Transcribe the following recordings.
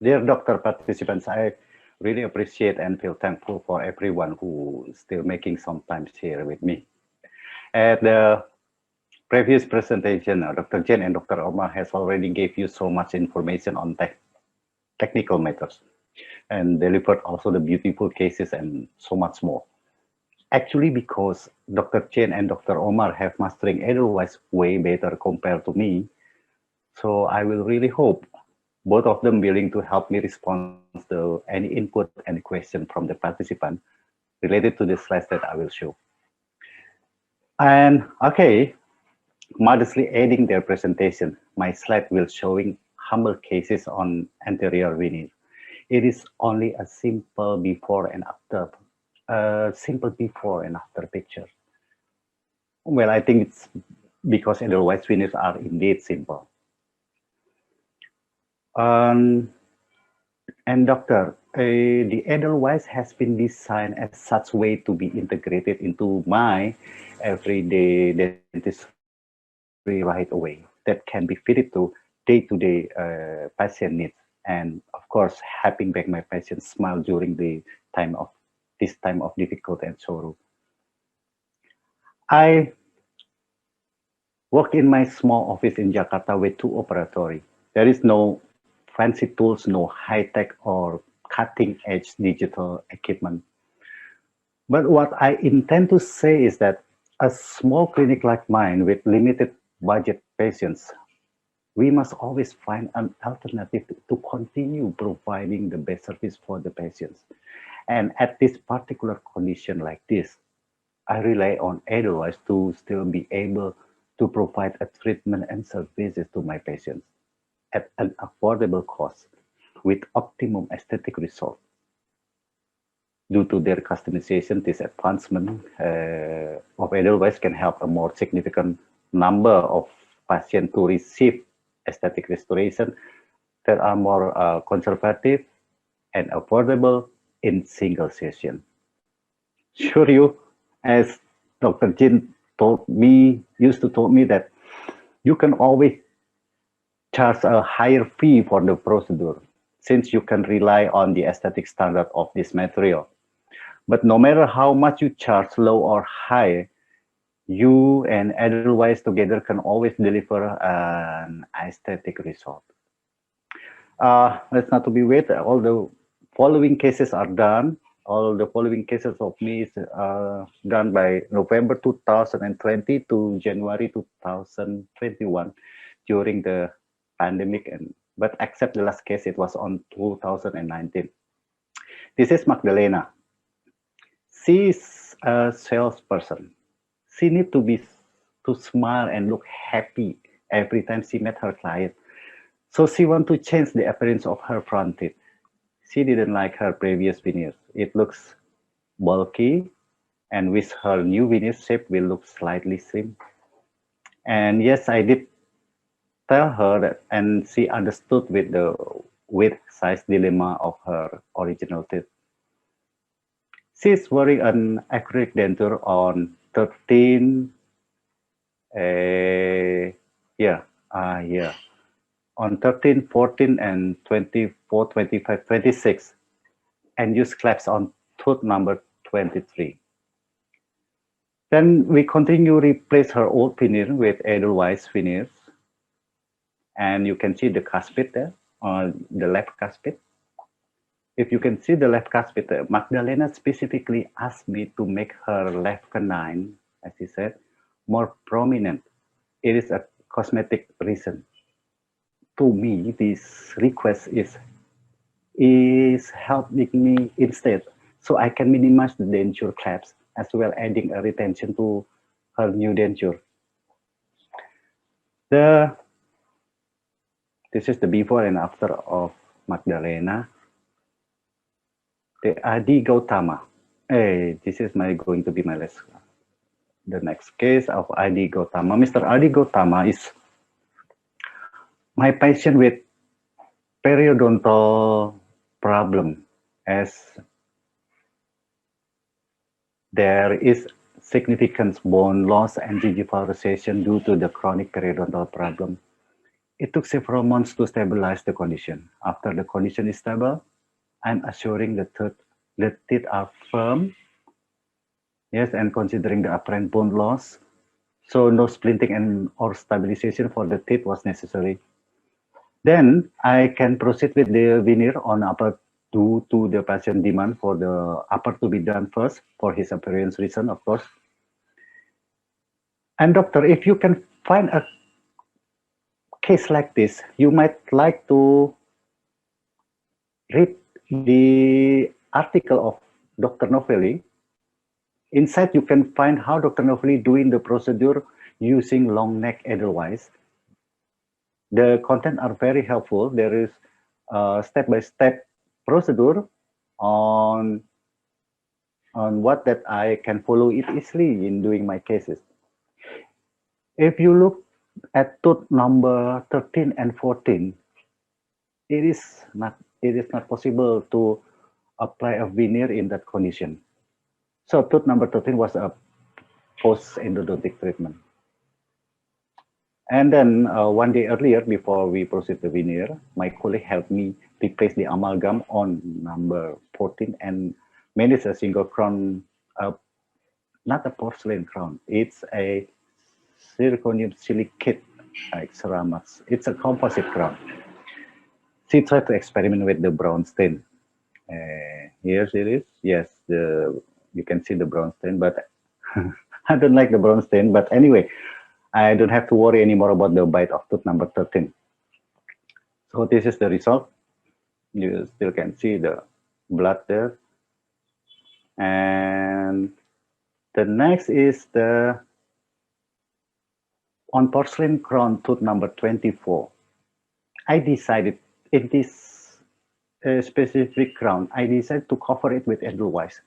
Dear doctor participants, I really appreciate and feel thankful for everyone who is still making some time here with me. At the previous presentation, Dr. Jen and Dr. Omar has already gave you so much information on technical matters and delivered also the beautiful cases and so much more. Actually, because Dr. Chen and Dr. Omar have mastering otherwise way better compared to me, so I will really hope both of them willing to help me respond to any input, any question from the participant related to the slides that I will show. And okay, modestly adding their presentation, my slide will showing humble cases on anterior veneer. It is only a simple before and after picture. Well, I think it's because otherwise veneers are indeed simple. Um, And doctor, the Edelweiss has been designed as such way to be integrated into my everyday dentistry right away. That can be fitted to day-to-day patient needs, and of course, helping back my patients smile during the time of this time of difficult and sorrow. I work in my small office in Jakarta with two operatory. There is no fancy tools, no high-tech or cutting-edge digital equipment. But what I intend to say is that a small clinic like mine with limited budget patients, we must always find an alternative to continue providing the best service for the patients. And at this particular condition like this, I rely on Edelweiss to still be able to provide a treatment and services to my patients at an affordable cost with optimum aesthetic result. Due to their customization, this advancement of Edelweiss can help a more significant number of patients to receive aesthetic restoration that are more conservative and affordable in single session. Sure, you, as Dr. Jin used to told me that you can always charge a higher fee for the procedure since you can rely on the aesthetic standard of this material. But no matter how much you charge, low or high, you and Edelweiss together can always deliver an aesthetic result. Let's not to be wait. All the following cases are done. All the following cases of me is done by November 2020 to January 2021 during the pandemic. But except the last case, it was on 2019. This is Magdalena. She is a salesperson. She need to smile and look happy every time she met her client. So she want to change the appearance of her front teeth. She didn't like her previous veneers. It looks bulky, and with her new veneer shape will look slightly slim. And yes, I did tell her that, and she understood with the width size dilemma of her original teeth. She's wearing an acrylic denture on 13, yeah, yeah, on 13, 14, and 24, 25, 26, and use clamps on tooth number 23. Then we continue replace her old veneer with Edelweiss veneers, and you can see the cuspid there on the left cuspid. If you can see the left cuspid, Magdalena specifically asked me to make her left canine, as he said, more prominent. It is a cosmetic reason. To me, this request is helping me instead, so I can minimize the denture clamps as well, adding a retention to her new denture. The This is the before and after of Magdalena. The Aligotama. Hey, this is going to be my last. The next case of Aligotama. Mr. Aligotama is my patient with periodontal problem, as there is significant bone loss and gingival recession due to the chronic periodontal problem. It took several months to stabilize the condition. After the condition is stable, I'm assuring the teeth are firm, yes, and considering the apparent bone loss, so no splinting and or stabilization for the teeth was necessary. Then I can proceed with the veneer on upper due to the patient demand for the upper to be done first for his appearance reason, of course. And doctor, if you can find a case like this, you might like to read the article of Dr. Novelli. Inside, you can find how Dr. Novelli doing the procedure using long neck edelweiss. The content are very helpful. There is a step-by-step procedure on what that I can follow it easily in doing my cases. If you look at tooth number 13 and 14, it is not possible to apply a veneer in that condition. So tooth number 13 was a post-endodontic treatment. And then one day earlier, before we proceed the veneer, my colleague helped me replace the amalgam on number 14 and made it a single crown, not a porcelain crown. It's a zirconium silicate like ceramics. It's a composite crown. She tried to experiment with the brown stain. Here it is. Yes, you can see the brown stain, but I don't like the brown stain. But anyway, I don't have to worry anymore about the bite of tooth number 13. So this is the result. You still can see the blood there. And the next is the on porcelain crown tooth number 24. I decided in this specific crown, I decided to cover it with edelweiss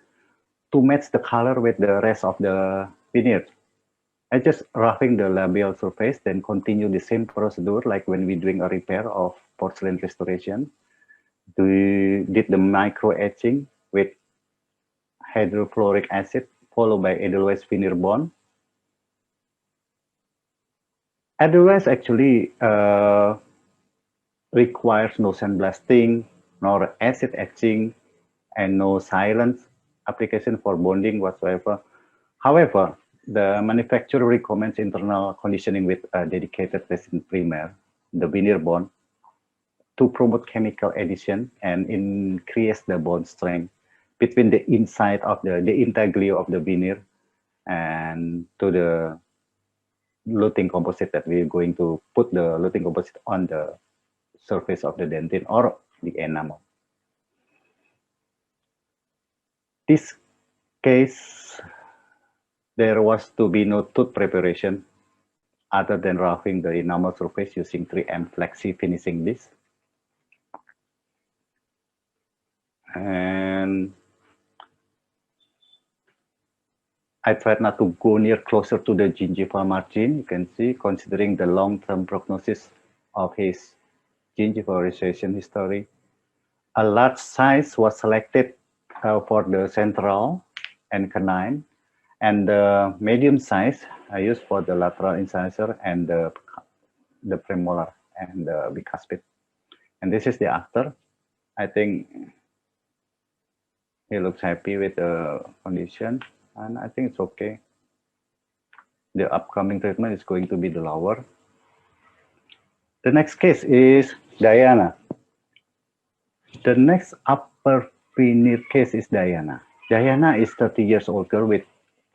to match the color with the rest of the veneer. I just roughing the labial surface, then continue the same procedure like when we doing a repair of porcelain restoration. We did the micro etching with hydrofluoric acid followed by edelweiss veneer bond. Edelweiss actually requires no sandblasting, nor acid etching, and no silent application for bonding whatsoever. However, the manufacturer recommends internal conditioning with a dedicated resin primer, the veneer bond, to promote chemical addition and increase the bond strength between the inside of the intaglio of the veneer and to the luting composite that we're going to put the luting composite on the surface of the dentin or the enamel. This case, there was to be no tooth preparation other than roughing the enamel surface using 3M flexi finishing disc. And I tried not to go near closer to the gingival margin. You can see, considering the long-term prognosis of his gingival recession history. A large size was selected for the central and canine, and the medium size I used for the lateral incisor and the premolar and the bicuspid. And this is the after. I think he looks happy with the condition, and I think it's okay. The upcoming treatment is going to be the lower. The next case is Diana. The next upper veneer case is Diana. Diana is 30 years old girl with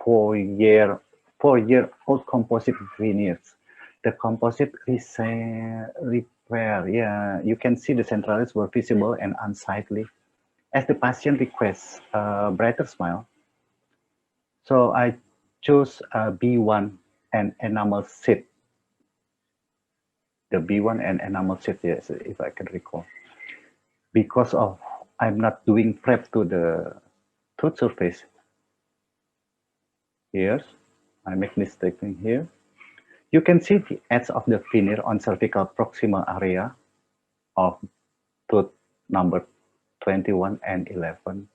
4-year-old composite veneers. The composite is repair. Yeah, you can see the centrales were visible and unsightly. As the patient requests a brighter smile, so I chose B1 and enamel sheet. The B1 and enamel sheet, yes, if I can recall. Because of I'm not doing prep to the tooth surface. Here, I make mistake in here. You can see the edge of the veneer on cervical proximal area of tooth number 21 and 11.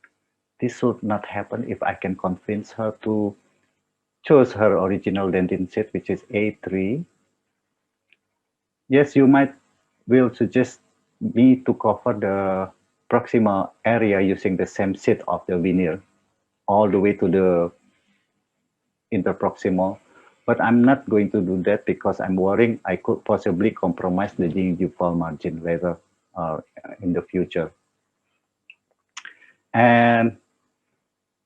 This should not happen if I can convince her to choose her original dentin sheet, which is A3. Yes, you might will suggest me to cover the proximal area using the same sheet of the veneer all the way to the interproximal, but I'm not going to do that because I'm worrying I could possibly compromise the gingival margin later in the future. And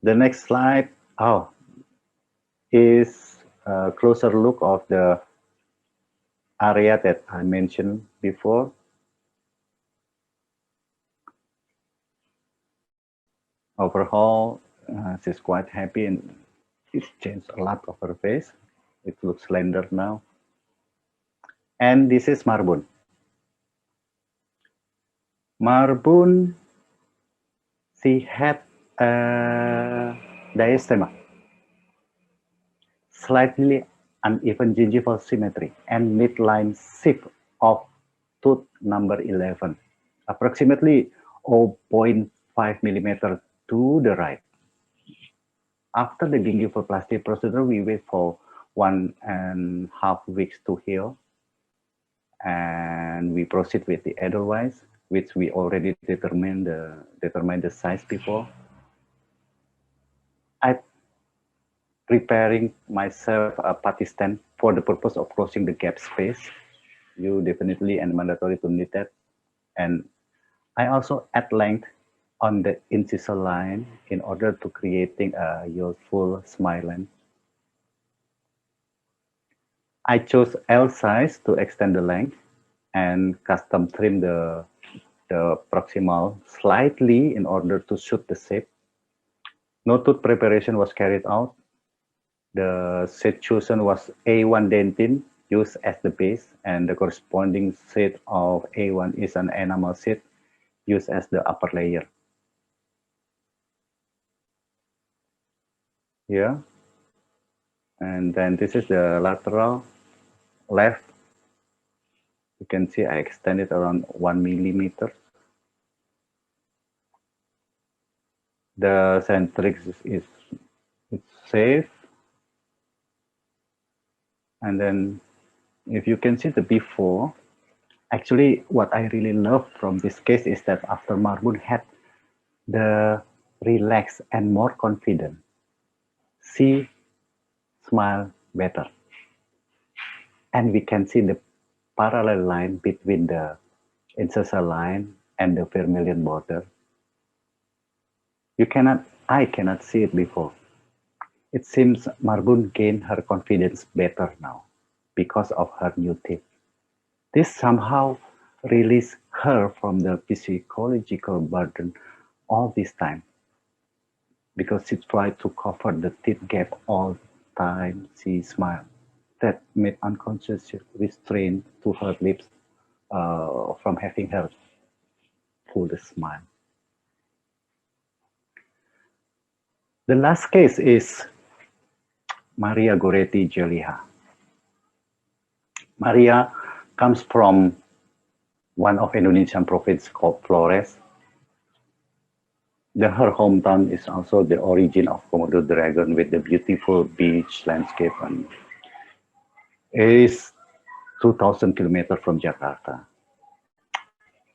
the next slide, oh, is a closer look of the area that I mentioned before. Overall, she's quite happy and it's changed a lot of her face. It looks slender now. And this is Marbun. Marbun, she had a diastema, slightly uneven gingival symmetry, and midline shift of tooth number 11, approximately 0.5 millimeter to the right. After the gingivoplasty procedure, we wait for 1.5 weeks to heal, and we proceed with the Edelweiss, which we already determined the size before. I preparing myself a patty stand for the purpose of closing the gap space. You definitely and mandatory to need that. And I also add length on the incisor line in order to creating a useful smile line. I chose L size to extend the length and custom trim the proximal slightly in order to suit the shape. No tooth preparation was carried out. The set chosen was A1 dentin used as the base, and the corresponding set of A1 is an enamel set used as the upper layer. Here, and then this is the lateral left. You can see I extended around 1 millimeter. The centrix is it's safe, and then if you can see the before, actually what I really love from this case is that after Marbun had the relaxed and more confident, she smile better, and we can see the parallel line between the incisor line and the vermilion border. I cannot see it before. It seems Marbun gained her confidence better now because of her new teeth. This somehow released her from the psychological burden all this time because she tried to cover the teeth gap all the time she smiled. That made unconscious restraint to her lips from having her full smile. The last case is Maria Goretti Jeliha. Maria comes from one of Indonesian province called Flores. Her hometown is also the origin of Komodo dragon with the beautiful beach landscape, and it is 2,000 kilometers from Jakarta.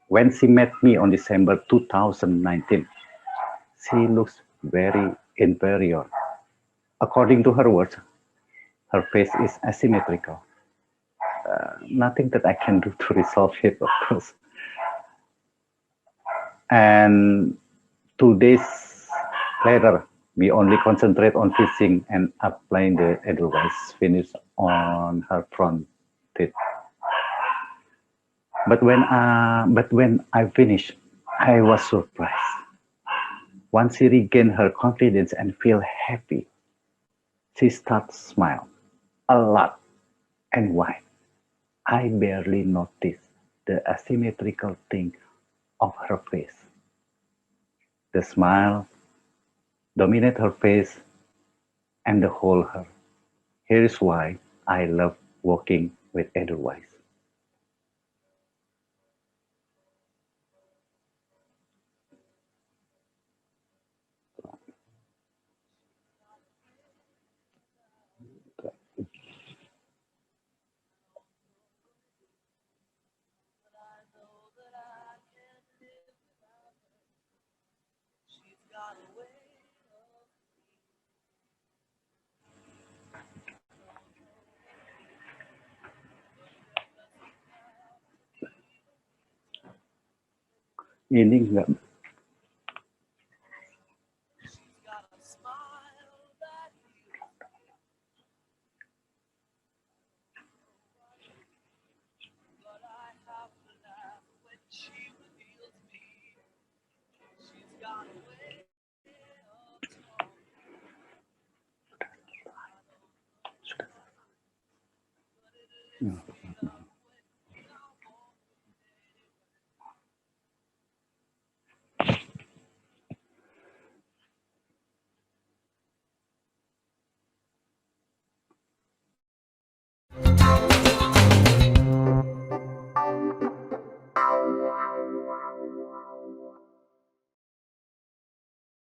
When she met me on December 2019, she looks very inferior. According to her words, her face is asymmetrical. Nothing that I can do to resolve it, of course. And 2 days later, we only concentrate on fixing and applying the Edelweiss finish on her front teeth. But when I finished, I was surprised. Once she regained her confidence and feel happy, she starts smile a lot. And why? I barely noticed the asymmetrical thing of her face. The smile dominate her face and the whole her. Here is why I love working with Edelweiss. Ini enggak.